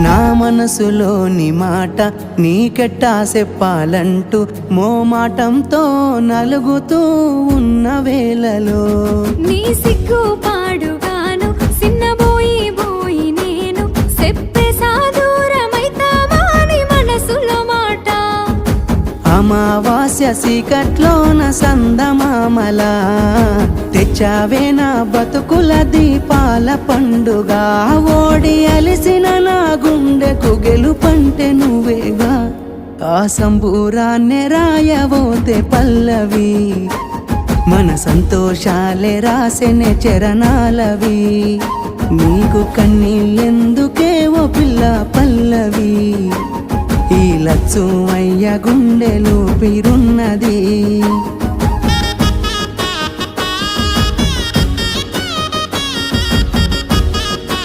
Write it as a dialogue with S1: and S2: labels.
S1: నా మనసులోని మాట నీకెట్టా చెప్పాలంటూ మోమాటంతో నలుగుతూ ఉన్న వేళలో
S2: నీ సిగ్గు పాడుగాను సిన్నబోయి బోయి నేను చెప్పేసా దూరమైతావాని మనసులో మాట
S1: అమావాస్య చీకట్లోన సందమామల తెచ్చావే నా బతుకుల దీపాల పండుగ ఓడి అలిసిన నా గుండెకు గెలుపంటే నువ్వేగా ఆ సంబూరాన్నే రాయవోతే పల్లవి మన సంతోషాలే రాసెనే చరణాలవి నీకు కన్నీళ్ళెందుకే ఓ పిల్ల పల్లవి ఈ లచ్చు అయ్య గుండెలు పిరున్నది